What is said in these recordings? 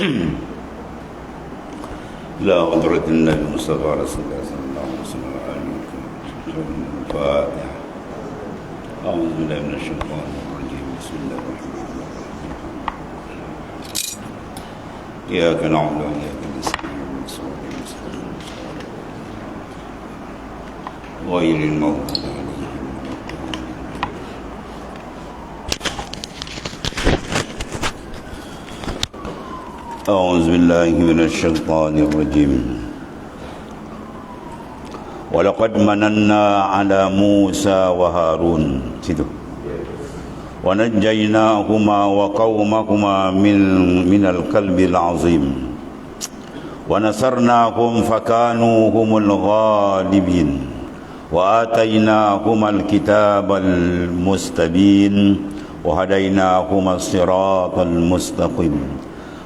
لا حضرة النبي المصطفى رسول الله صلى الله عليه وسلم الفاتحة. أعوذ بالله من الشيطان الرجيم. بسم الله الرحمن الرحيم. إياك نعبد وإياك نستعين صراط المستقيم غير المغضوب عليهم. أعوذ بالله من الشيطان الرجيم. ولقد مننا على موسى وهارون ونجيناهما وقومهما من الكلب العظيم ونصرناهم فكانوا هم الغالبين وآتيناهما الكتاب المستبين وهديناهما الصراط المستقيم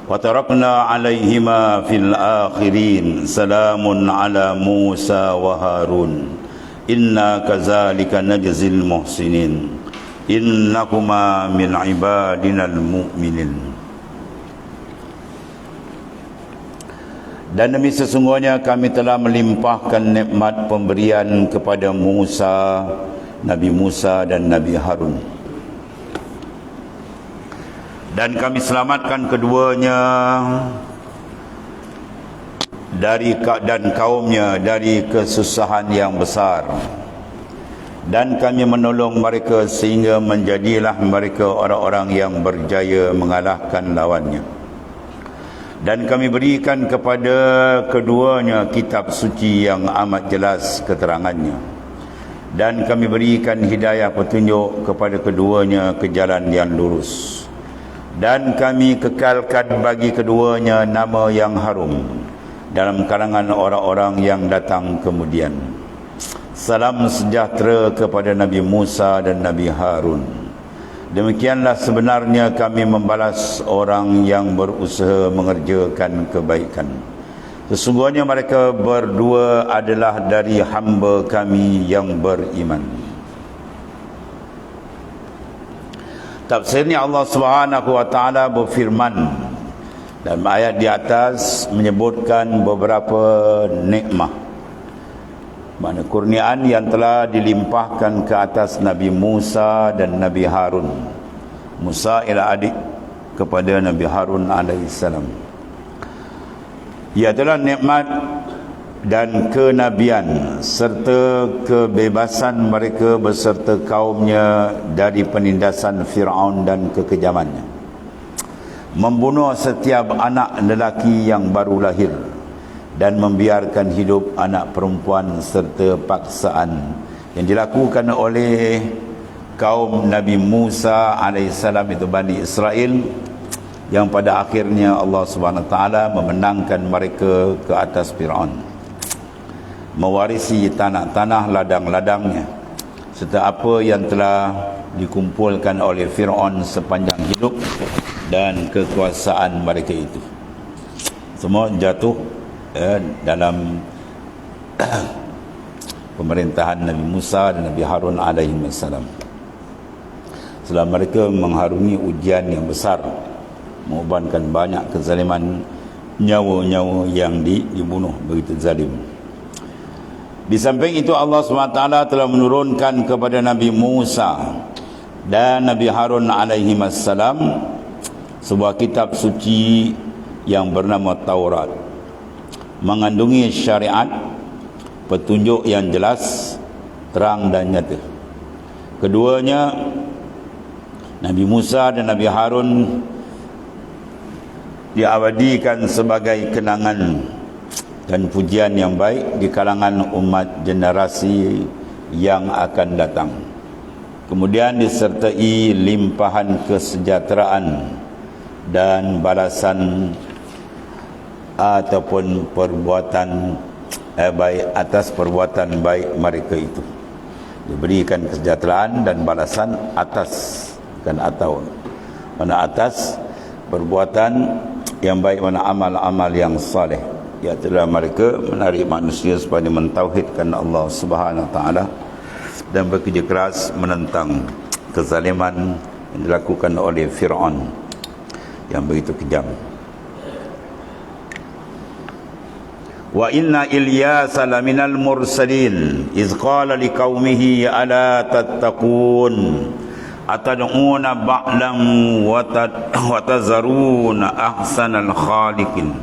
وتركنا عليهما في الآخرين سلام على موسى وهارون إنا كذلك نجزي المحسنين إنكما من عبادنا المؤمنين. Dan demi sesungguhnya kami telah melimpahkan nikmat pemberian kepada Nabi Musa dan Nabi Harun. Dan kami selamatkan keduanya dan kaumnya dari kesusahan yang besar. Dan kami menolong mereka sehingga menjadilah mereka orang-orang yang berjaya mengalahkan lawannya. Dan kami berikan kepada keduanya kitab suci yang amat jelas keterangannya. Dan kami berikan hidayah petunjuk kepada keduanya ke jalan yang lurus. Dan kami kekalkan bagi keduanya nama yang harum dalam kalangan orang-orang yang datang kemudian. Salam sejahtera kepada Nabi Musa dan Nabi Harun. Demikianlah sebenarnya kami membalas orang yang berusaha mengerjakan kebaikan. Sesungguhnya mereka berdua adalah dari hamba kami yang beriman. Tafsirnya Allah Subhanahu wa taala berfirman dalam ayat di atas menyebutkan beberapa nikmat, mana kurniaan yang telah dilimpahkan ke atas Nabi Musa dan Nabi Harun. Musa ialah adik kepada Nabi Harun alaihissalam. Iaitu nikmat dan kenabian serta kebebasan mereka beserta kaumnya dari penindasan Fir'aun dan kekejamannya, membunuh setiap anak lelaki yang baru lahir dan membiarkan hidup anak perempuan serta paksaan yang dilakukan oleh kaum Nabi Musa alaihissalam, itu Bani Israel, yang pada akhirnya Allah Subhanahu Wa Taala memenangkan mereka ke atas Fir'aun, mewarisi tanah-tanah ladang-ladangnya serta apa yang telah dikumpulkan oleh Fir'aun sepanjang hidup dan kekuasaan mereka itu. Semua jatuh dalam pemerintahan Nabi Musa dan Nabi Harun alaihissalam. Setelah mereka mengharungi ujian yang besar, mengorbankan banyak kezaliman, nyawa-nyawa yang dibunuh begitu zalim. Di samping itu Allah SWT telah menurunkan kepada Nabi Musa dan Nabi Harun alaihissalam sebuah kitab suci yang bernama Taurat, mengandungi syariat, petunjuk yang jelas, terang dan nyata. Keduanya, Nabi Musa dan Nabi Harun, diabadikan sebagai kenangan dan pujian yang baik di kalangan umat generasi yang akan datang. Kemudian disertai limpahan kesejahteraan dan balasan ataupun perbuatan baik atas perbuatan baik mereka itu. Diberikan kesejahteraan dan balasan atas, bukan atau, mana atas perbuatan yang baik, mana amal-amal yang saleh. Iaitulah mereka menarik manusia supaya mentauhidkan Allah Subhanahu Wa Taala dan bekerja keras menentang kezaliman yang dilakukan oleh Fir'aun yang begitu kejam. Wa inna Ilyasa laminal mursalin iz qala liqaumihi ala tattaqun atad'una ba'lam wa tazaruna ahsanal khaliqin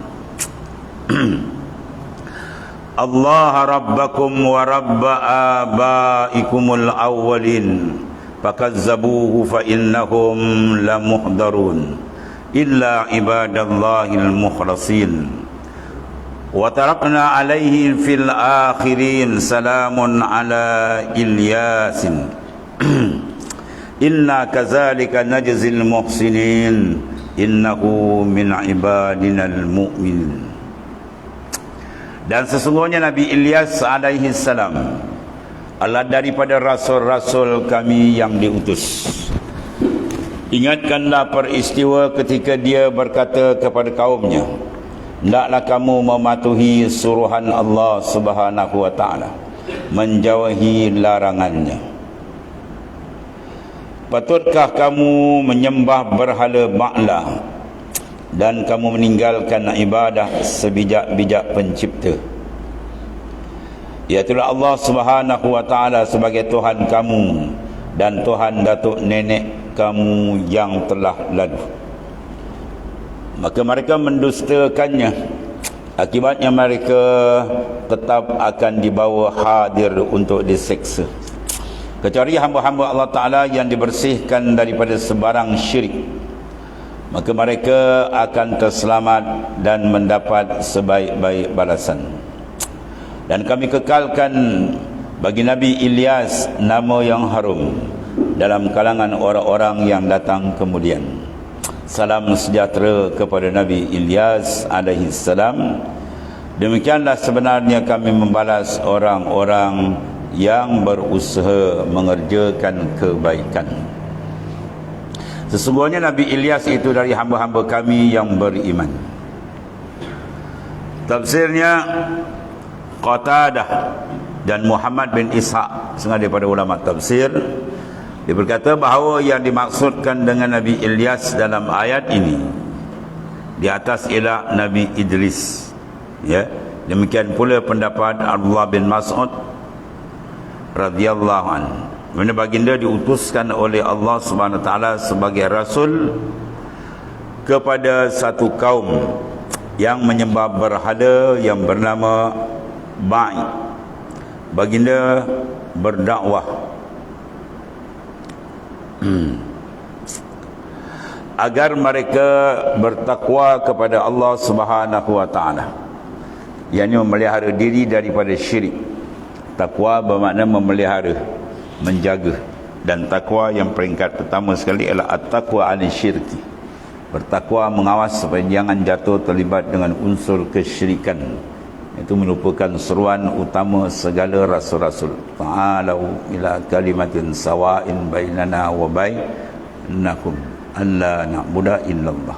Allah rabbakum wa rabba abaikumul awwalin fakazzabuhu fa innahum lamuhdarun illa ibadallahil mukhlasin wa tarakna alaihi fil akhirin salamun ala Ilyasin inna kazalika najzil muhsinin innahu min ibadinal mu'minin. Dan sesungguhnya Nabi Ilyas alaihi salam adalah daripada rasul-rasul kami yang diutus. Ingatkanlah peristiwa ketika dia berkata kepada kaumnya, hendaklah kamu mematuhi suruhan Allah Subhanahu wa taala, menjauhi larangannya. Patutkah kamu menyembah berhala Ba'la dan kamu meninggalkan ibadah sebijak-bijak pencipta, iaitulah Allah Subhanahu wa taala sebagai Tuhan kamu dan Tuhan datuk nenek kamu yang telah lalu. Maka mereka mendustakannya, akibatnya mereka tetap akan dibawa hadir untuk diseksa, kecuali hamba-hamba Allah Ta'ala yang dibersihkan daripada sebarang syirik, maka mereka akan terselamat dan mendapat sebaik-baik balasan. Dan kami kekalkan bagi Nabi Ilyas nama yang harum dalam kalangan orang-orang yang datang kemudian. Salam sejahtera kepada Nabi Ilyas alaihi salam. Demikianlah sebenarnya kami membalas orang-orang yang berusaha mengerjakan kebaikan. Sesungguhnya Nabi Ilyas itu dari hamba-hamba kami yang beriman. Tafsirnya Qatadah dan Muhammad bin Ishaq, setengah daripada ulama tafsir, dia berkata bahawa yang dimaksudkan dengan Nabi Ilyas dalam ayat ini di atas ialah Nabi Idris. Ya, demikian pula pendapat Abdullah bin Mas'ud radhiyallahu anhu. Mana baginda diutuskan oleh Allah Subhanahu wa taala sebagai rasul kepada satu kaum yang menyembah berhala yang bernama Ba'i. Baginda berdakwah agar mereka bertakwa kepada Allah Subhanahu wa taala, yakni memelihara diri daripada syirik. Takwa bermakna memelihara, menjaga, dan takwa yang peringkat pertama sekali ialah at-taqwa 'anil syirki. Bertakwa mengawas supaya jangan jatuh terlibat dengan unsur kesyirikan. Itu merupakan seruan utama segala rasul-rasul. Ta'alau ila kalimatin sawa'in bainana wa bainakum alla na'budu illallah.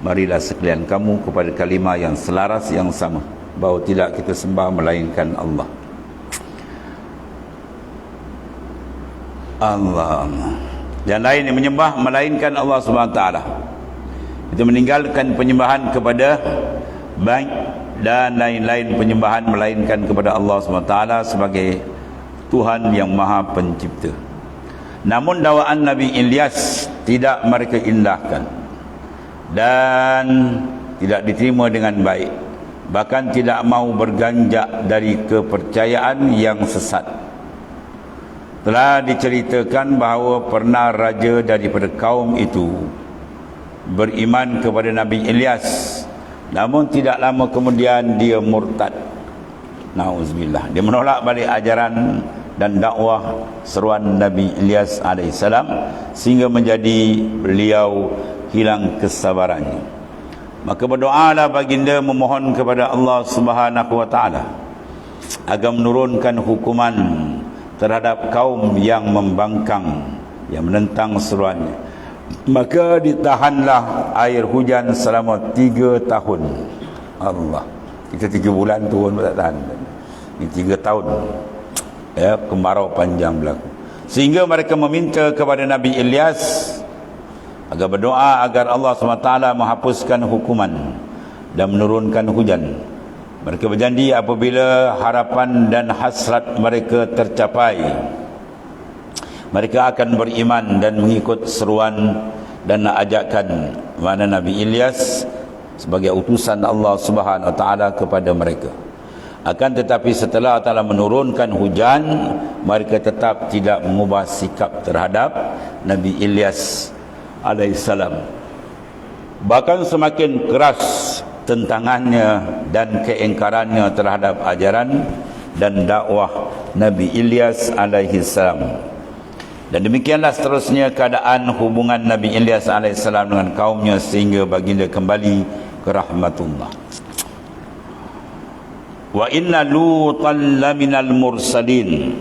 Marilah sekalian kamu kepada kalimah yang selaras yang sama, bahawa tidak kita sembah melainkan Allah. Allah. Yang lain yang menyembah melainkan Allah Subhanahu wa taala, itu meninggalkan penyembahan kepada baik dan lain-lain penyembahan melainkan kepada Allah SWT sebagai Tuhan yang Maha Pencipta. Namun dakwaan Nabi Ilyas tidak mereka indahkan dan tidak diterima dengan baik, bahkan tidak mau berganjak dari kepercayaan yang sesat. Telah diceritakan bahawa pernah raja daripada kaum itu beriman kepada Nabi Ilyas, namun tidak lama kemudian dia murtad. Nauzubillah. Dia menolak balik ajaran dan dakwah seruan Nabi Ilyas alaihissalam sehingga menjadi beliau hilang kesabarannya. Maka berdoalah baginda memohon kepada Allah Subhanahu wa taala agar menurunkan hukuman terhadap kaum yang membangkang, yang menentang seruannya. Maka ditahanlah air hujan selama 3 tahun. Allah, kita 3 bulan turun tak tahan. Ini 3 tahun. Ya, kemarau panjang berlaku. Sehingga mereka meminta kepada Nabi Ilyas agar berdoa agar Allah SWT menghapuskan hukuman dan menurunkan hujan. Mereka berjanji apabila harapan dan hasrat mereka tercapai, mereka akan beriman dan mengikut seruan dan ajakan mana Nabi Ilyas sebagai utusan Allah Subhanahu Wa Taala kepada mereka. Akan tetapi setelah Allah Ta'ala menurunkan hujan, mereka tetap tidak mengubah sikap terhadap Nabi Ilyas alaihissalam. Bahkan semakin keras tentangannya dan keingkarannya terhadap ajaran dan dakwah Nabi Ilyas alaihissalam. Dan demikianlah seterusnya keadaan hubungan Nabi Ilyas alaihissalam dengan kaumnya sehingga baginda kembali ke rahmatullah. Wa inna Lutan laminal mursalin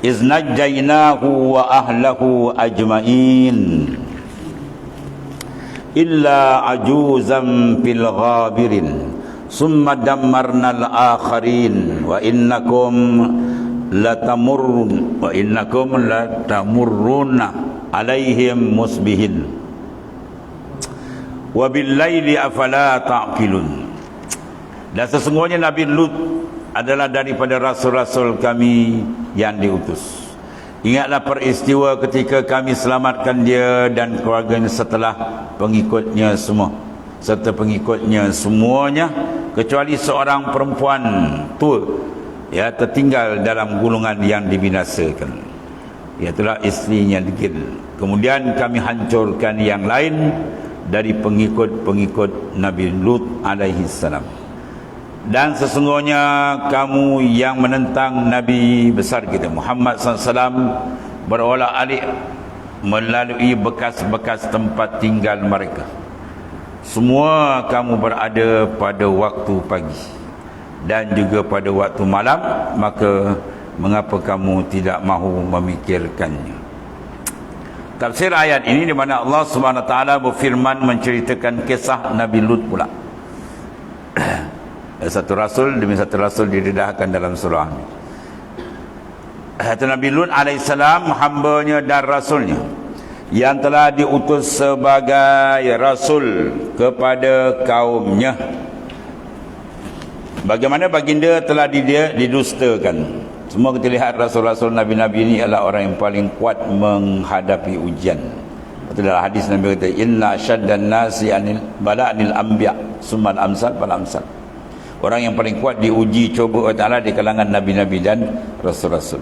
iz najjaynahu wa ahlahu ajmain illa ajuzan fil ghabirin summa dammarna al-akharin wa innakum latamurruna alaihim musbihin wa bil laili afala ta'qilun. Dan sesungguhnya Nabi Lut adalah daripada rasul-rasul kami yang diutus. Ingatlah peristiwa ketika kami selamatkan dia dan keluarganya setelah pengikutnya semua, serta pengikutnya semuanya kecuali seorang perempuan tua tertinggal dalam gulungan yang dibinasakan, iaitulah isterinya degil. Kemudian kami hancurkan yang lain dari pengikut-pengikut Nabi Lut alaihi salam. Dan sesungguhnya kamu yang menentang Nabi besar kita Muhammad SAW berolah-alik melalui bekas-bekas tempat tinggal mereka. Semua kamu berada pada waktu pagi dan juga pada waktu malam, maka mengapa kamu tidak mahu memikirkannya? Tafsir ayat ini di mana Allah Subhanahu Wa Taala berfirman menceritakan kisah Nabi Lut pula. Satu rasul demi satu rasul didedahkan dalam surah ini. Nabi Lut alaihissalam hambanya dan rasulnya yang telah diutus sebagai rasul kepada kaumnya. Bagaimana baginda telah didustakan. Semua kita lihat rasul-rasul Nabi-Nabi ini adalah orang yang paling kuat menghadapi ujian. Itu dalam hadis Nabi kata, inna syaddan nasi anil bala'anil anbiya summal amsal fal amsal. Orang yang paling kuat diuji coba Allah Ta'ala di kalangan Nabi-Nabi dan Rasul-Rasul.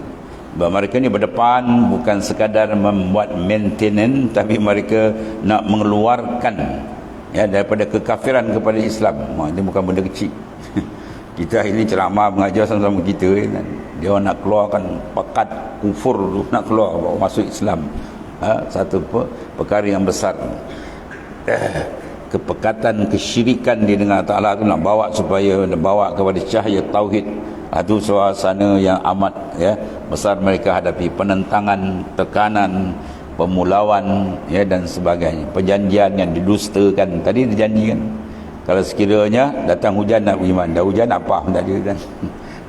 Bahawa mereka ni berdepan bukan sekadar membuat maintenance, tapi mereka nak mengeluarkan daripada kekafiran kepada Islam. Itu bukan benda kecil. Kita ini ceramah mengajar sama-sama kita kan. Dia nak keluarkan pekat kufur tu, nak keluar masuk Islam. Satu perkara yang besar. Kepekatan kesyirikan di dengan Ta'ala itu nak bawa supaya nak bawa kepada cahaya tauhid. Itu suasana yang amat besar mereka hadapi, penentangan, tekanan, pemulauan dan sebagainya. Perjanjian yang didustakan. Tadi dijanjikan kalau sekiranya datang hujan nak beriman, dah hujan apa pun tak ada kan.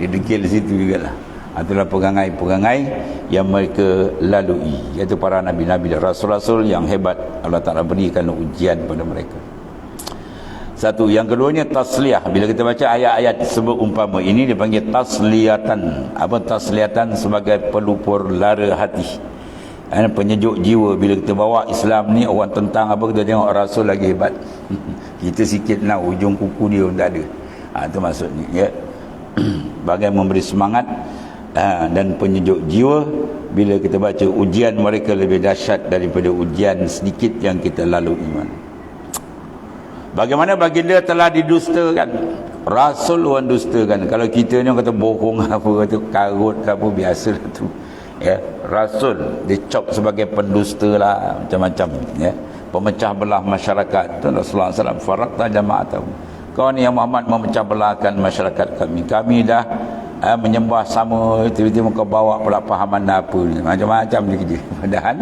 Didegil situ jugalah. Itulah pegangai-pegangai yang mereka lalui, iaitu para nabi-nabi dan rasul-rasul yang hebat. Allah Ta'ala berikan ujian pada mereka. Satu. Yang keduanya tasliyah. Bila kita baca ayat-ayat sebut umpama ini dipanggil tasliyatan. Apa tasliyatan? Sebagai pelupur lara hati, penyejuk jiwa. Bila kita bawa Islam ni, orang tentang apa, kita tengok rasul lagi hebat. Kita sikit nak ujung kuku dia pun tak ada. Itu maksudnya bagai memberi semangat dan penyejuk jiwa bila kita baca ujian mereka lebih dahsyat daripada ujian sedikit yang kita lalui. Bagaimana baginda telah didustakan, rasul orang dustakan. Kalau kita ni kata bohong apa, kata karut ke apa, biasa tu rasul dicop sebagai pendusta lah, macam-macam pemecah belah masyarakat. Tu Rasulullah SAW faraqta jama'atahu, kau ni yang Muhammad memecah belahkan masyarakat kami dah menyembah sama, tiba-tiba kau bawa pula pahaman apa ni, macam-macam dia kerja. Padahal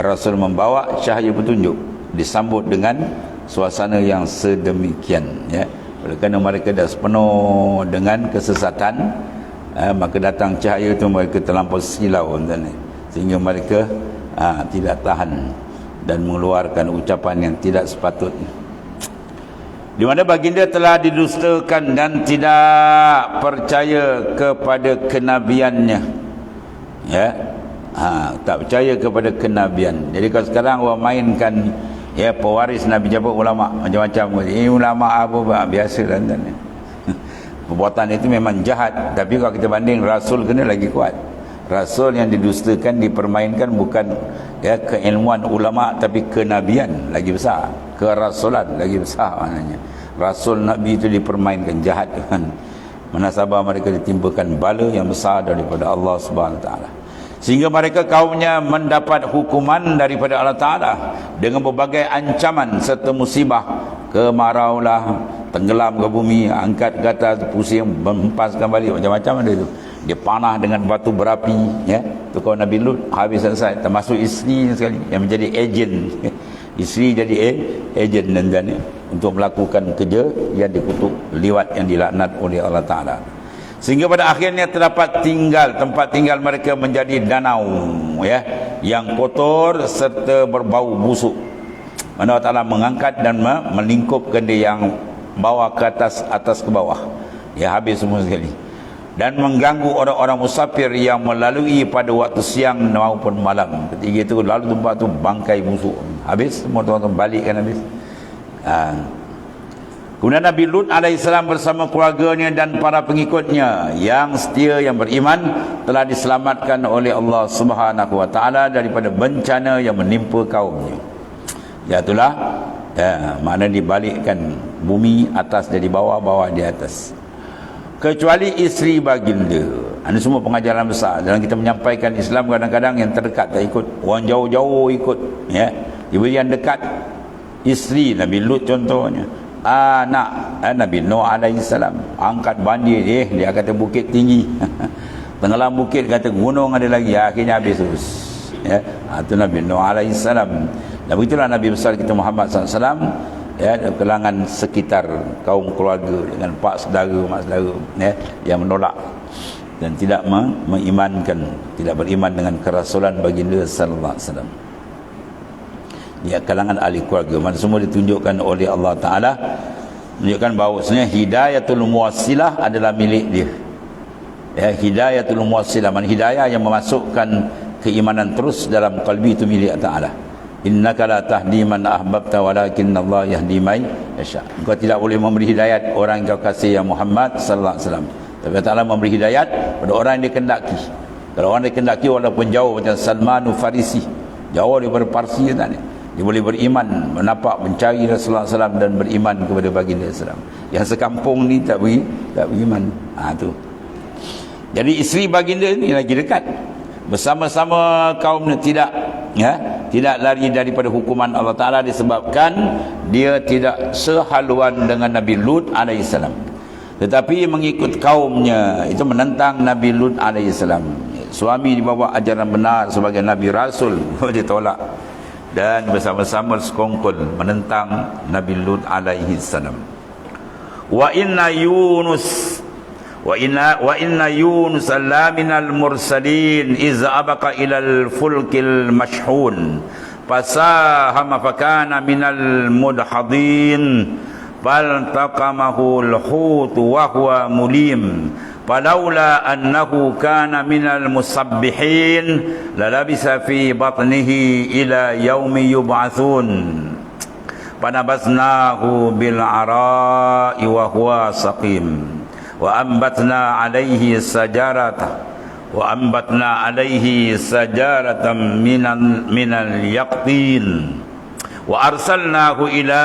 Rasul membawa cahaya petunjuk, disambut dengan suasana yang sedemikian oleh kerana mereka dah sepenuh dengan kesesatan, maka datang cahaya itu mereka terlampau silau sehingga mereka tidak tahan dan mengeluarkan ucapan yang tidak sepatutnya. di mana baginda telah didustakan dan tidak percaya kepada kenabiannya, ya. Tak percaya kepada kenabian. Jadi kalau sekarang orang mainkan, ya, pewaris Nabi Jabir ulama macam-macam. Ini ulama apa biasa dan perbuatan itu memang jahat. Tapi kalau kita banding Rasul, kena lagi kuat. Rasul yang didustakan, dipermainkan bukan, ya, keilmuan ulama, tapi kenabian lagi besar, kerasulan lagi besar maknanya. Rasul Nabi itu dipermainkan, jahat kan. Munasabah mereka ditimpakan bala yang besar daripada Allah Subhanahu Wa Taala, sehingga mereka kaumnya mendapat hukuman daripada Allah Ta'ala dengan berbagai ancaman serta musibah. Kemarau lah, tenggelam ke bumi, angkat ke atas, pusing, menghempaskan balik, macam-macam ada itu. Dia panah dengan batu berapi, ya. Itu kaum Nabi Lut habis selesai, termasuk isteri sekali yang menjadi ejen. Isteri jadi ejen dan untuk melakukan kerja yang dikutuk, liwat yang dilaknat oleh Allah Ta'ala. Sehingga pada akhirnya terdapat tempat tinggal mereka menjadi danau, ya, yang kotor serta berbau busuk. Mana Allah Ta'ala mengangkat dan melingkupkan dia yang bawah ke atas, atas ke bawah, ya, habis semua sekali. Dan mengganggu orang-orang musafir yang melalui pada waktu siang maupun malam. Ketika itu lalu tempat itu bangkai busuk, habis semua tuan-tuan balikkan habis. Kemudian Nabi Lut alaihissalam bersama keluarganya dan para pengikutnya yang setia, yang beriman, telah diselamatkan oleh Allah Subhanahu Wa Taala daripada bencana yang menimpa kaumnya. Ya, itulah, ya, makna dibalikkan bumi atas jadi bawah, bawah di atas. Kecuali isteri baginda. Ini semua pengajaran besar dalam kita menyampaikan Islam. Kadang-kadang yang terdekat tak ikut, orang jauh-jauh ikut, ya. Diberi yang dekat, isteri Nabi Lut contohnya, anak Nabi Nuh alaihissalam, angkat banjir, dia kata bukit tinggi. Tenggelam bukit, kata gunung ada lagi, akhirnya habis terus, ya. Itu Nabi Nuh alaihissalam. Dan begitulah Nabi besar kita Muhammad SAW, ya, kelangan sekitar kaum keluarga dengan pak saudara, mak saudara, ya, yang menolak dan tidak mengimankan, tidak beriman dengan kerasulan baginda sallallahu alaihi wasallam. Ya, kalangan ahli keluarga, mana semua ditunjukkan oleh Allah Ta'ala, menunjukkan bahawasanya hidayatul muwassilah adalah milik dia. Ya, hidayatul muwassilah, man hidayah yang memasukkan keimanan terus dalam kalbi, itu milik Allah Ta'ala. Innaka la tahdi man ahbabta walakinna Allah yahdi man yasha. Engkau tidak boleh memberi hidayat orang yang kau kasih, ya Muhammad sallallahu alaihi wasallam. Tapi Allah Ta'ala memberi hidayat pada orang yang dikehendaki. Kalau orang yang dikehendaki walaupun jauh, macam Salman Farisi, jauh daripada Parsi, tak ni, dia boleh beriman, menapak, mencari Rasulullah SAW dan beriman kepada baginda SAW. Yang sekampung ni tak beriman. Tu. Jadi isteri baginda ni lagi dekat, bersama-sama kaumnya, tidak lari daripada hukuman Allah Ta'ala disebabkan dia tidak sehaluan dengan Nabi Lut alaihissalam, tetapi mengikut kaumnya itu menentang Nabi Lut alaihissalam. Suami dibawa ajaran benar sebagai Nabi Rasul, dia tolak dan bersama-sama sekongkol menentang Nabi Lut alaihissalam. Wa inna Yunus la minal mursalin iz abaqa ilal fulkil mashhun fasahama fakana minal mudhadin faltaqamahu al-hut wa huwa mulim falaula annahu kana minal musabbihin lalabisa fi batnihi ila yaumi yub'atsun fanabasnahu bil ara'i wa huwa saqim wa ambatna alaihi sajaratan minal yaqtin wa arsalnahu ila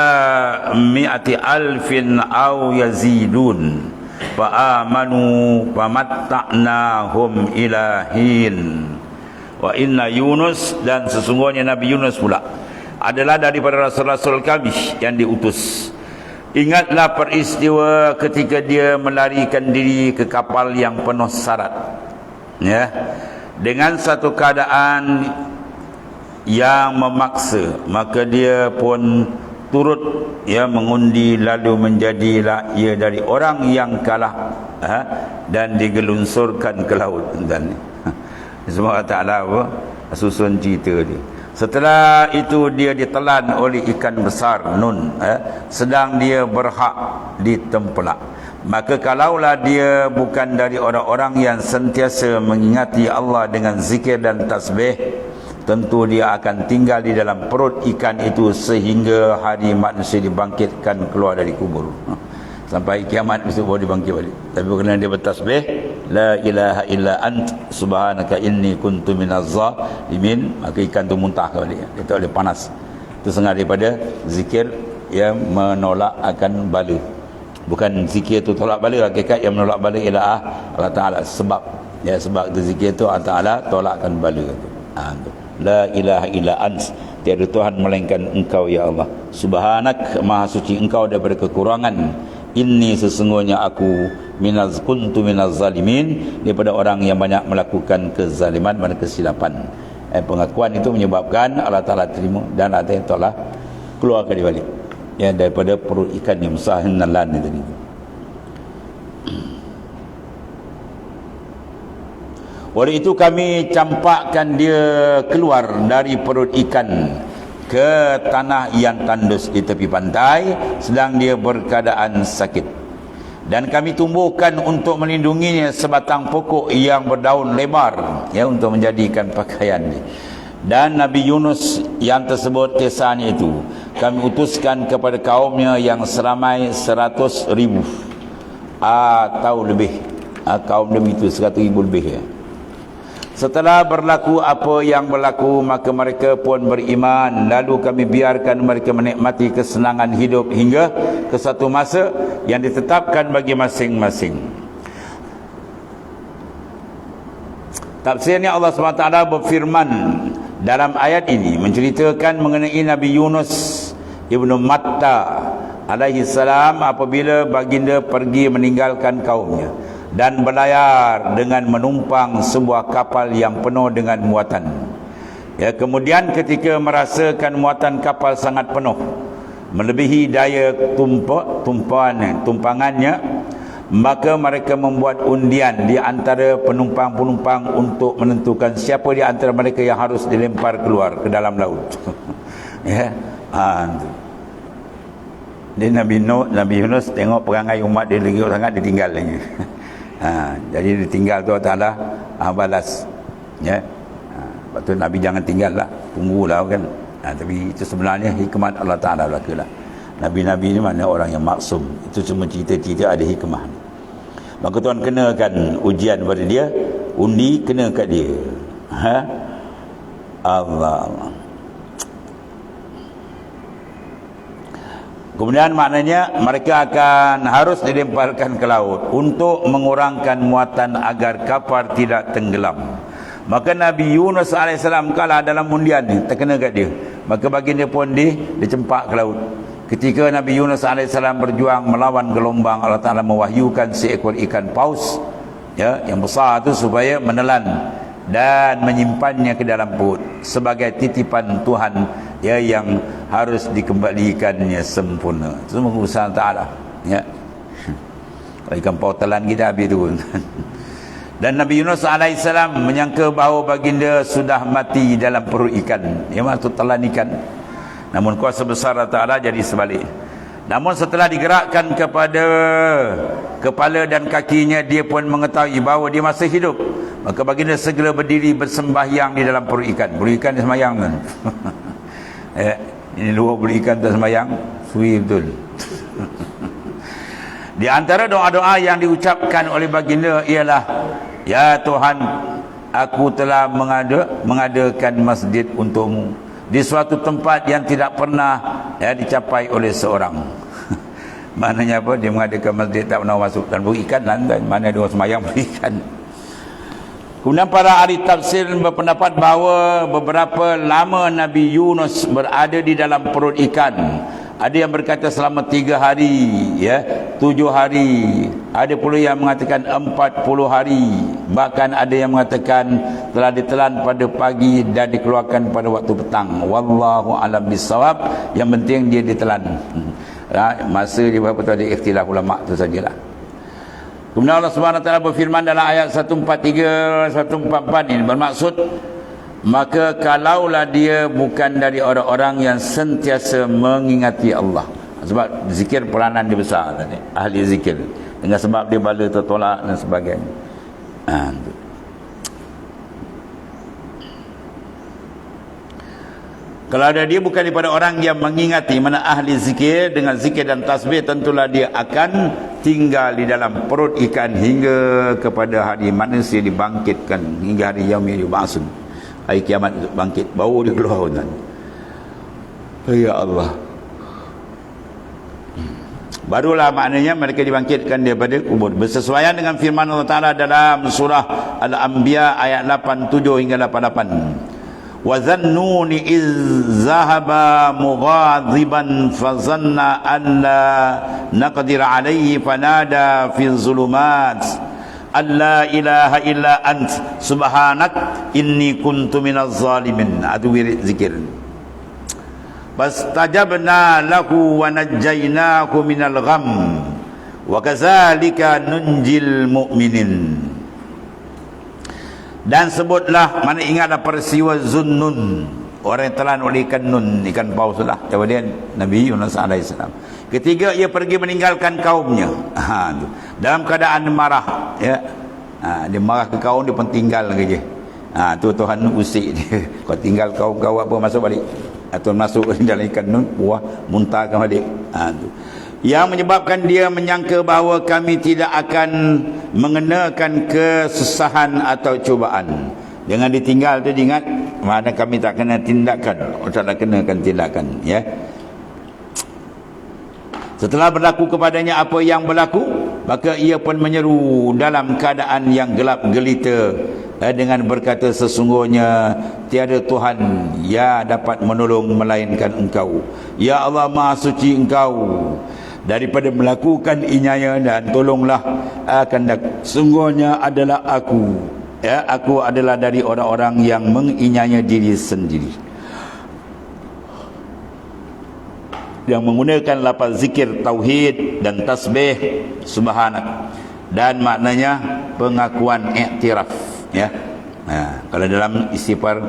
mi'ati alfin aw yazidun fa amanu famatta'nahum ila hin. Wa inna Yunus, dan sesungguhnya Nabi Yunus pula adalah daripada rasul-rasul kami yang diutus. Ingatlah peristiwa ketika dia melarikan diri ke kapal yang penuh syarat, ya, dengan satu keadaan yang memaksa, maka dia pun turut, ya, mengundi lalu menjadilah ia dari orang yang kalah, dan digelunsurkan ke laut. Dan semua Allah Ta'ala susun cerita dia. Setelah itu dia ditelan oleh ikan besar nun, sedang dia berhak ditempelak. Maka kalaulah dia bukan dari orang-orang yang sentiasa mengingati Allah dengan zikir dan tasbih, tentu dia akan tinggal di dalam perut ikan itu sehingga hari manusia dibangkitkan keluar dari kubur. Sampai kiamat besok baru dibangkit balik. Tapi kerana dia bertasbih, la ilaha illa ant subhanaka inni kuntu minaz zalimin, maka ikan tu muntah balik. Dia tak boleh panas. Itu setengah daripada zikir yang menolak akan bala. Bukan zikir tu tolak bala, hakikat yang menolak bala ialah Allah Taala, sebab sebab tu zikir tu Allah Taala tolakkan bala tu. La ilaha illa ant, tiada Tuhan melainkan engkau ya Allah. Subhanak, maha suci engkau daripada kekurangan. Inni, sesungguhnya aku kuntu minaz zalimin, daripada orang yang banyak melakukan kezaliman dan kesilapan. Pengakuan itu menyebabkan Allah Ta'ala terima dan Allah Ta'ala keluarkan dia balik daripada perut ikan yang besar nalan itu tadi. Oleh itu kami campakkan dia keluar dari perut ikan ke tanah yang tandus di tepi pantai, sedang dia berkeadaan sakit. Dan kami tumbuhkan untuk melindunginya sebatang pokok yang berdaun lebar, untuk menjadikan pakaian dia. Dan Nabi Yunus yang tersebut kisahnya itu kami utuskan kepada kaumnya yang seramai 100,000 atau lebih. Kaum Nabi itu 100,000 lebih. Setelah berlaku apa yang berlaku, maka mereka pun beriman. Lalu kami biarkan mereka menikmati kesenangan hidup hingga ke satu masa yang ditetapkan bagi masing-masing. Tafsirnya, Allah SWT berfirman dalam ayat ini menceritakan mengenai Nabi Yunus Ibnu Matta alaihi salam apabila baginda pergi meninggalkan kaumnya dan berlayar dengan menumpang sebuah kapal yang penuh dengan muatan. Kemudian ketika merasakan muatan kapal sangat penuh, melebihi daya tumpangannya, maka mereka membuat undian di antara penumpang-penumpang untuk menentukan siapa di antara mereka yang harus dilempar keluar ke dalam laut. Dia Nabi Yunus tengok perangai umat dia lagi sangat, dia tinggal lagi. Jadi ditinggal tu Allah balas. Lepas tu Nabi jangan tinggal lah, tunggulah kan. Tapi itu sebenarnya hikmat Allah Ta'ala berlakulah. Nabi-Nabi ni mana orang yang maksum. Itu cuma cerita-cerita ada hikmah. Maka Tuhan kenakan ujian pada dia, undi kena kat dia. Allah. Kemudian maknanya mereka akan harus dilemparkan ke laut untuk mengurangkan muatan agar kapal tidak tenggelam. Maka Nabi Yunus AS kalah dalam undian ni, terkena kat dia. Maka baginda pun dicempak ke laut. Ketika Nabi Yunus AS berjuang melawan gelombang, Allah Ta'ala mewahyukan seekor ikan paus yang besar tu supaya menelan dan menyimpannya ke dalam perut sebagai titipan Tuhan yang harus dikembalikannya sempurna. Itu semua usaha Ta'ala. Ikan paus telan kita habis tu. Dan Nabi Yunus AS menyangka bahawa baginda sudah mati dalam perut ikan. Maksud telan ikan. Namun kuasa besar Allah Ta'ala jadi sebalik. Namun setelah digerakkan kepada kepala dan kakinya, dia pun mengetahui bahawa dia masih hidup. Maka baginda segera berdiri bersembahyang di dalam perut ikan. Perut ikan dia sembahyang kan. Ini luar perut ikan tak sembahyang. Sui betul. Di antara doa-doa yang diucapkan oleh baginda ialah, ya Tuhan, aku telah mengadakan masjid untukmu di suatu tempat yang tidak pernah dicapai oleh seorang. Maknanya apa? Dia mengadakan masjid tak pernah masuk dan berikan lantai. Mana ada orang sembahyang berikan. Kemudian para ahli tafsir berpendapat bahawa beberapa lama Nabi Yunus berada di dalam perut ikan. Ada yang berkata selama 3 hari, 7 hari. Ada pula yang mengatakan 40 hari. Bahkan ada yang mengatakan telah ditelan pada pagi dan dikeluarkan pada waktu petang. Wallahu alam bisawab. Yang penting dia ditelan. Masa dia berapa tu ada ikhtilaf ulama tu sajalah. Kemudian Allah Subhanahu Wa Taala berfirman dalam ayat 143 144 ini bermaksud maka kalaulah dia bukan dari orang-orang yang sentiasa mengingati Allah. Sebab zikir peranan dia besar tadi, ahli zikir, dengan sebab dia bala tertolak dan sebagainya. Kalau ada dia bukan daripada orang yang mengingati, mana ahli zikir, dengan zikir dan tasbih, tentulah dia akan tinggal di dalam perut ikan hingga kepada hari manusia dibangkitkan, hingga hari yaumil yub'atsun, hari kiamat bangkit, bau dia keluar tuan. Ya Allah. Barulah maknanya mereka dibangkitkan daripada kubur, bersesuaian dengan firman Allah Ta'ala dalam surah Al-Anbiya ayat 87 hingga 88. Wa dhannuni iz zahaba mughadiban fazanna an la naqdir alayhi fanada fi zulumat alla ilaha illa ant subhanak inni kuntu minaz zalimin. Itu wirid zikir. Fastajabna lahu wa najjaynahu minal gham wa kadzalika nunjil mu'minin. Dan sebutlah, mana ingatlah peristiwa Zunnun, orang yang telan oleh ikan nun, ikan paus lah, kemudian Nabi Yunus AS. Ketiga ia pergi meninggalkan kaumnya, dalam keadaan marah, ya. Dia marah ke kaum, dia pun tinggal lagi je. Tu Tuhan usik dia. Kau tinggal kau apa, masuk balik. Atau masuk dalam ikan nun, buah muntahkan balik. Yang menyebabkan dia menyangka bahawa kami tidak akan mengenakan kesusahan atau cubaan. Dengan ditinggal tu diingat, mana kami tak kena tindakan, tak kenakan tindakan, ya. Setelah berlaku kepadanya apa yang berlaku, maka ia pun menyeru dalam keadaan yang gelap gelita, dengan berkata, sesungguhnya tiada Tuhan yang dapat menolong melainkan Engkau. Ya Allah, Maha Suci Engkau daripada melakukan inyaya, dan tolonglah akan sungguhnya adalah aku, ya, aku adalah dari orang-orang yang menginyaya diri sendiri, yang menggunakan lafaz zikir tauhid dan tasbih subhanak, dan maknanya pengakuan, iktiraf, ya. Kalau dalam istighfar,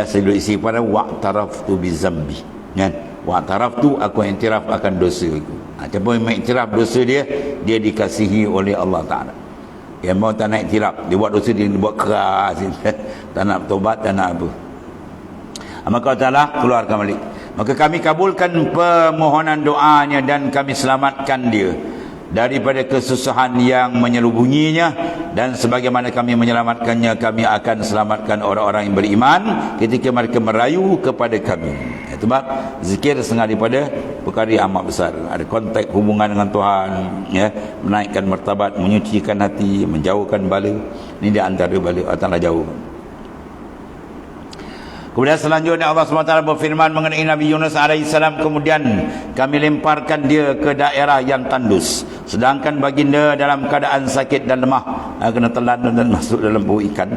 sebelum istighfar, wa'taraftu bizambi, kan? Wa'taraftu, aku iktiraf akan dosa aku. Siapa yang mengiktiraf dosa dia, dia dikasihi oleh Allah Ta'ala. Yang mau tak nak iktiraf, dia buat dosa, dia buat keras, tak nak bertobat, tak nak apa. Maka Allah Ta'ala keluarkan balik. Maka kami kabulkan permohonan doanya, dan kami selamatkan dia daripada kesusahan yang menyelubunginya, dan sebagaimana kami menyelamatkannya, kami akan selamatkan orang-orang yang beriman ketika mereka merayu kepada kami. Sebab zikir setengah daripada perkara yang amat besar, ada konteks hubungan dengan Tuhan, ya, menaikkan martabat, menyucikan hati, menjauhkan bala. Ini di antara bala Allah Ta'ala jauh. Kemudian selanjutnya Allah SWT berfirman mengenai Nabi Yunus AS, kemudian kami lemparkan dia ke daerah yang tandus, sedangkan baginda dalam keadaan sakit dan lemah, kena telan dan masuk dalam perut ikan.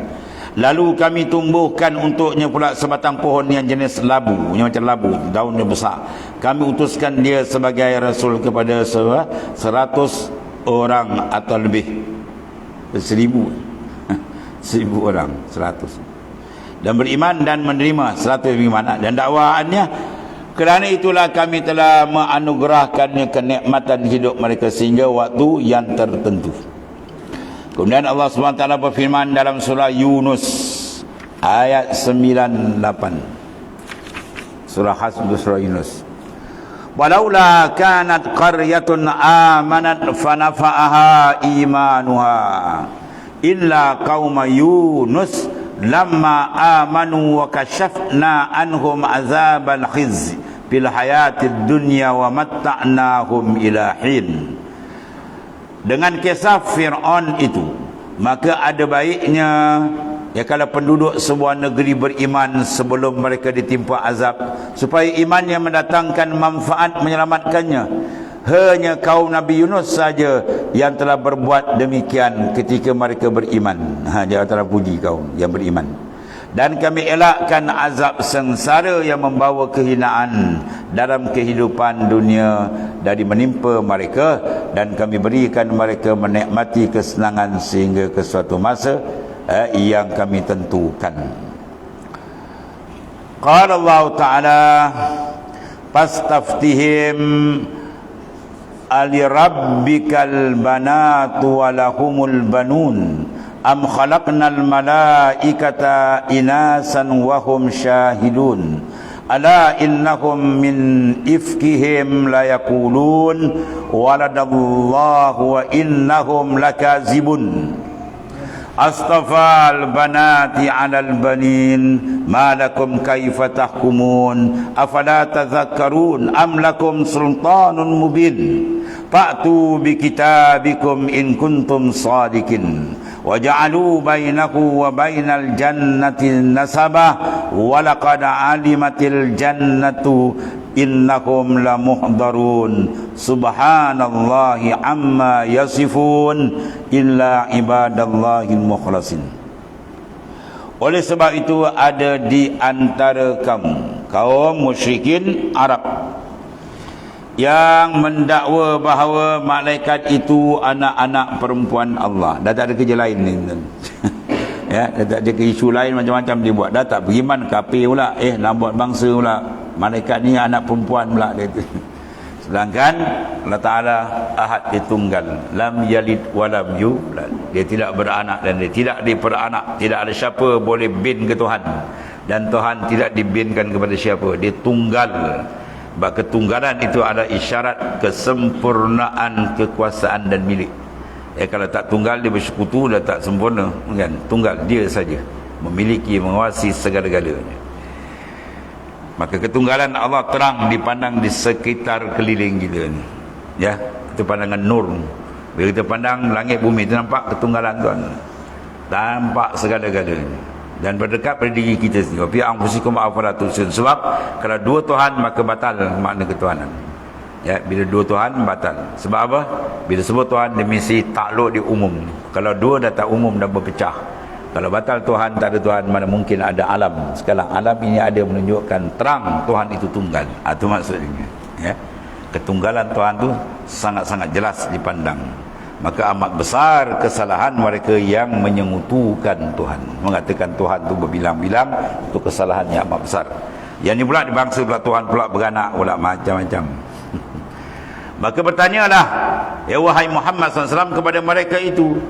Lalu kami tumbuhkan untuknya pula sebatang pohon yang jenis labu, yang macam labu, daunnya besar. Kami utuskan dia sebagai rasul kepada 100 orang atau lebih, 1000 orang, 100, dan beriman dan menerima 100 beriman. Dan dakwaannya, kerana itulah kami telah menganugerahkannya kenikmatan hidup mereka sehingga waktu yang tertentu. Kemudian Allah SWT berfirman dalam surah Yunus ayat 98, surah Hasb, surah Yunus, walaula kanat qaryatun amanat fanafa'aha imanuha illa qauma Yunus lamma amanu wa kashafna anhum azabal khizy fil hayatid dunya wa matta'nahum ila hin. Dengan kisah Fir'aun itu, maka ada baiknya, ya, kalau penduduk sebuah negeri beriman sebelum mereka ditimpa azab, supaya iman yang mendatangkan manfaat menyelamatkannya. Hanya kaum Nabi Yunus saja yang telah berbuat demikian ketika mereka beriman. Dia telah puji kaum yang beriman. Dan kami elakkan azab sengsara yang membawa kehinaan dalam kehidupan dunia dari menimpa mereka, dan kami berikan mereka menikmati kesenangan sehingga ke suatu masa yang kami tentukan. Qala Allah Ta'ala fastaftihim alirabbikal banatu walahumul banun am khalaqnal malaikata inasan wahum syahidun ala innahum min ifkihim layaqulun waladallahu wa innahum lakazibun astafal banati alal banin ma lakum kaifa tahkumun afala tadhakkarun am lakum sultanun mubin fa'tu bi kitabikum in kuntum sadikin waja'alu bainahu wa bainal jannati nasabah wa laqad alimatil jannatu innahum lamuhdarun subhanallahi amma yasifun illa ibadallahil mukhlasin. Oleh sebab itu ada di antara kamu kaum musyrikin Arab yang mendakwa bahawa malaikat itu anak-anak perempuan Allah. Dah tak ada kerja lain ni. Ya, dah tak ada isu lain macam-macam dia buat. Dah tak beriman kafir pula. Nak buat bangsa pula. Malaikat ni anak perempuan pula dia tu. Sedangkan Allah Ta'ala Ahad dia tunggal. Lam yalid walam yulad. Dia tidak beranak dan dia tidak diperanak. Tidak ada siapa boleh bin ke Tuhan. Dan Tuhan tidak dibinkan kepada siapa. Dia tunggal. Sebab ketunggalan itu adalah isyarat kesempurnaan kekuasaan dan milik. Kalau tak tunggal dia bersekutu, dah tak sempurna kan? Tunggal dia saja memiliki, menguasai segala-galanya. Maka ketunggalan Allah terang dipandang di sekitar keliling kita ni. Ya, itu pandangan nur. Bila kita pandang langit bumi, itu nampak ketunggalan Tuhan. Nampak segala-galanya. Dan berdekat pada diri kita sendiri. Fi anfusikum afala tubsirun. Sebab kalau dua Tuhan maka batal makna ketuhanan. Ya, bila dua Tuhan batal. Sebab apa? Bila sebut Tuhan dia mesti takluk di umum. Kalau dua dah tak umum dah berpecah. Kalau batal Tuhan, tak ada Tuhan, mana mungkin ada alam. Sekarang alam ini ada menunjukkan terang Tuhan itu tunggal. Itu maksudnya. Ya. Ketunggalan Tuhan tu sangat-sangat jelas dipandang. Maka amat besar kesalahan mereka yang menyengutukan Tuhan. Mengatakan Tuhan tu berbilang-bilang, itu kesalahannya amat besar. Yang ni pula dibangsa pula Tuhan pula beranak pula macam-macam. Maka bertanyalah, ya wahai Muhammad SAW kepada mereka itu,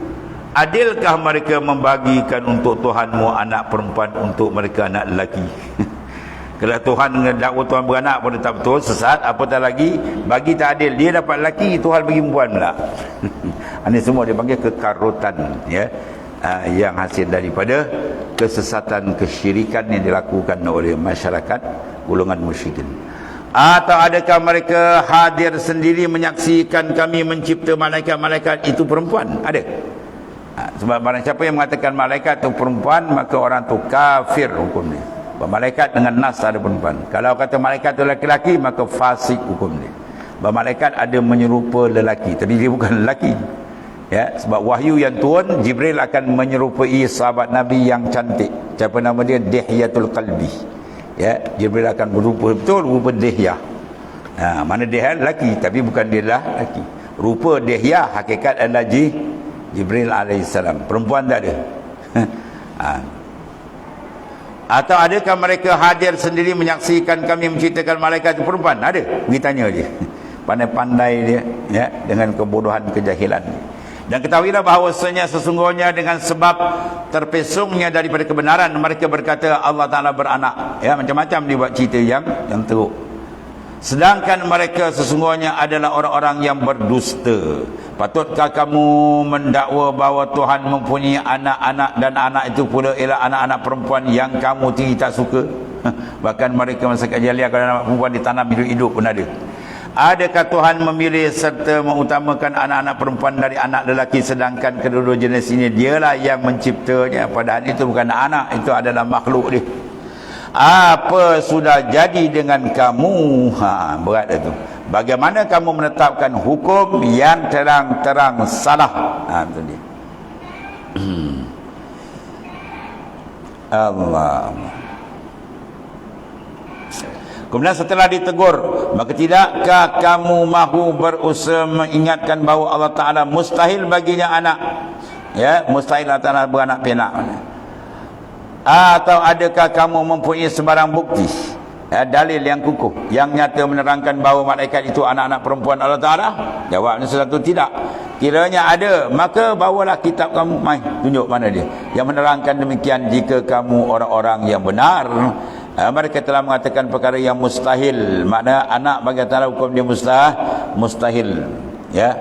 adilkah mereka membagikan untuk Tuhanmu anak perempuan, untuk mereka anak lelaki? Kalau Tuhan dakwa Tuhan beranak pun tak betul, sesat, apatah lagi bagi tak adil. Dia dapat lelaki, Tuhan bagi perempuan pula. Ini semua dia panggil kekarutan, ya, yang hasil daripada kesesatan kesyirikan yang dilakukan oleh masyarakat golongan musyrikin. Atau adakah mereka hadir sendiri menyaksikan kami mencipta malaikat-malaikat itu perempuan? Ada. Sebab barang siapa yang mengatakan malaikat itu perempuan, maka orang tu kafir hukumnya. Malaikat dengan nas ada perempuan. Kalau kata malaikat itu lelaki, maka fasik hukum dia. Malaikat ada menyerupa lelaki, tapi dia bukan lelaki. Ya, sebab wahyu yang turun, Jibril akan menyerupai sahabat Nabi yang cantik. Siapa nama dia? Dihyatul Qalbi. Ya, Jibril akan berupa betul rupa Dihyah. Mana Dihyah lelaki, tapi bukan dia lelaki. Rupa Dihyah hakikat adalah Jibril alaihissalam. Perempuan tak ada. Atau adakah mereka hadir sendiri menyaksikan kami menciptakan malaikat itu perempuan? Ada. Pergi tanya dia. Pandai-pandai dia, ya, dengan kebodohan kejahilan. Dan ketahuilah bahawasanya sesungguhnya dengan sebab terpesongnya daripada kebenaran mereka berkata Allah Ta'ala beranak. Ya, macam-macam dia buat cerita yang teruk. Sedangkan mereka sesungguhnya adalah orang-orang yang berdusta. Patutkah kamu mendakwa bahawa Tuhan mempunyai anak-anak dan anak itu pula ialah anak-anak perempuan yang kamu tidak suka? Bahkan mereka masa jahiliah kalau anak perempuan ditanam hidup-hidup pun ada. Adakah Tuhan memilih serta mengutamakan anak-anak perempuan dari anak lelaki, sedangkan kedua-dua jenis ini dialah yang menciptanya? Padahal itu bukan anak, itu adalah makhluk dia. Apa sudah jadi dengan kamu? Berat itu. Bagaimana kamu menetapkan hukum yang terang-terang salah? Itu dia. Allah. Kemudian setelah ditegur, maka tidakkah kamu mahu berusaha mengingatkan bahawa Allah Ta'ala mustahil baginya anak? Ya, mustahil Allah Ta'ala beranak pianak. Atau adakah kamu mempunyai sebarang bukti, dalil yang kukuh yang nyata menerangkan bahawa malaikat itu anak-anak perempuan Allah Ta'ala? Jawabnya satu, tidak. Kiranya ada, maka bawalah kitab kamu, mai tunjuk mana dia yang menerangkan demikian. Jika kamu orang-orang yang benar, mereka telah mengatakan perkara yang mustahil. Makna anak bagi Allah hukum dia mustahil, ya.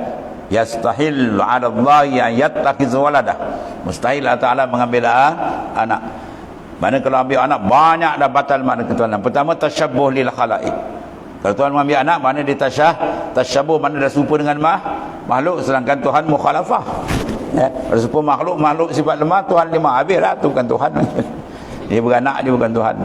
Yastahil 'ala Allah an yattakhiz waladah. Mustahil Allah Ta'ala mengambil anak. Mana kalau ambil anak banyak dah batal makna ketuhanan. Pertama, tasyabbuh lil khalaiq. Kalau Tuhan mengambil anak, mana dia tasyabuh, mana dah serupa dengan makhluk, sedangkan Tuhan mukhalafah. Kalau serupa makhluk sifat lemah, Tuhan lemah, habislah, tu bukan Tuhan. Dia beranak, dia bukan Tuhan.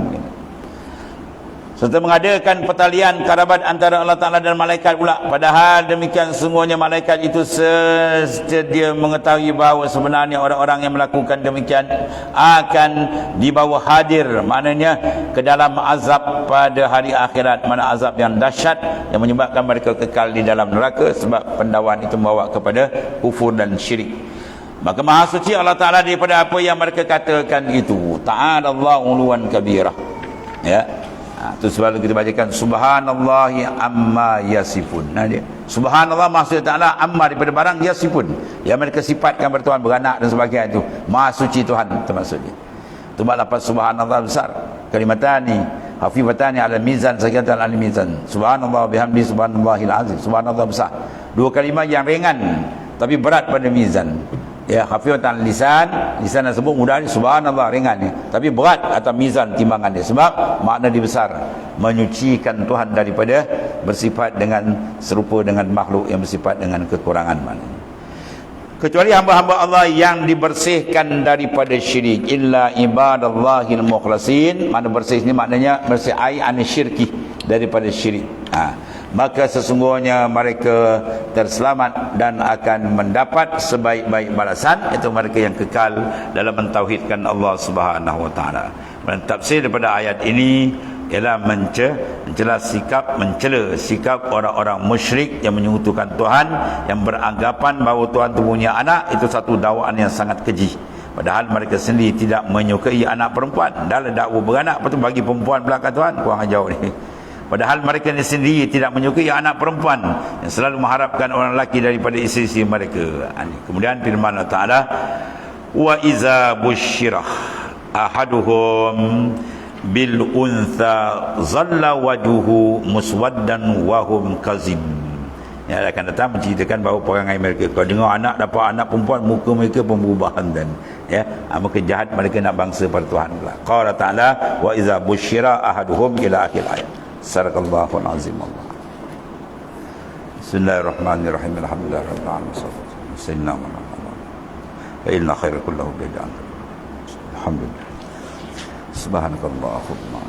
Serta mengadakan pertalian karabat antara Allah Ta'ala dan malaikat pula. Padahal demikian sungguhnya malaikat itu sedia mengetahui bahawa sebenarnya orang-orang yang melakukan demikian akan dibawa hadir, maknanya ke dalam azab pada hari akhirat, mana azab yang dahsyat yang menyebabkan mereka kekal di dalam neraka, sebab pendawaan itu membawa kepada kufur dan syirik. Maka maha suci Allah Ta'ala daripada apa yang mereka katakan itu. Ta'alallahu uluwan kabirah, ya. Itu sebab kita bacakan subhanallahi amma yasifun. Dia subhanallah maksud Ta'ala amma daripada barang yasifun yang mereka sifatkan bertuhan, beranak dan sebagainya. Itu maha suci Tuhan, itu maksudnya. Itu lapan subhanallah besar, kalimatani hafifatani ala mizan, sakatan ala mizan, subhanallah bihamdi subhanallahil azim. Subhanallah besar, dua kalimah yang ringan tapi berat pada mizan. Ya, khafifatan lisan tersebut mudah, subhanallah ringan ni, tapi berat atas mizan timbangan dia, sebab makna dia besar, menyucikan Tuhan daripada bersifat dengan serupa dengan makhluk yang bersifat dengan kekurangan mana. Kecuali hamba-hamba Allah yang dibersihkan daripada syirik, illa ibadallahil mukhlasin. Mana bersih ni maknanya bersih ai an syirki, daripada syirik. Maka sesungguhnya mereka terselamat dan akan mendapat sebaik-baik balasan, itu mereka yang kekal dalam mentauhidkan Allah Subhanahu wa taala. Dan tafsir daripada ayat ini ialah mencela sikap orang-orang musyrik yang menyekutukan Tuhan, yang beranggapan bahawa Tuhan itu punya anak. Itu satu dakwaan yang sangat keji, padahal mereka sendiri tidak menyukai anak perempuan. Dalam dakwa beranak, lepas tu bagi perempuan belakang Tuhan, kurang ajar ni. Padahal mereka sendiri tidak menyukai anak perempuan, yang selalu mengharapkan orang lelaki daripada isteri-isteri mereka. Kemudian firman Allah Ta'ala, wa iza busyirah ahaduhum bil untha zalla wajuhu muswaddan wa hum kazim. Yang akan datang menceritakan bahawa perangai mereka, kalau dengar anak dapat anak perempuan, muka mereka pun berubah dan maka jahat mereka nak bangsa pada Tuhan pula. Qala Ta'ala wa iza busyira ahaduhum ila akhir ayat. Sadaqallahul azim. Allah. Bismillahirrahmanirrahim. Alhamdulillahirabbil alamin. Sayyidina Muhammad. Fa inna khairal kullahu bi'an. Alhamdulillah. Subhanakallahumma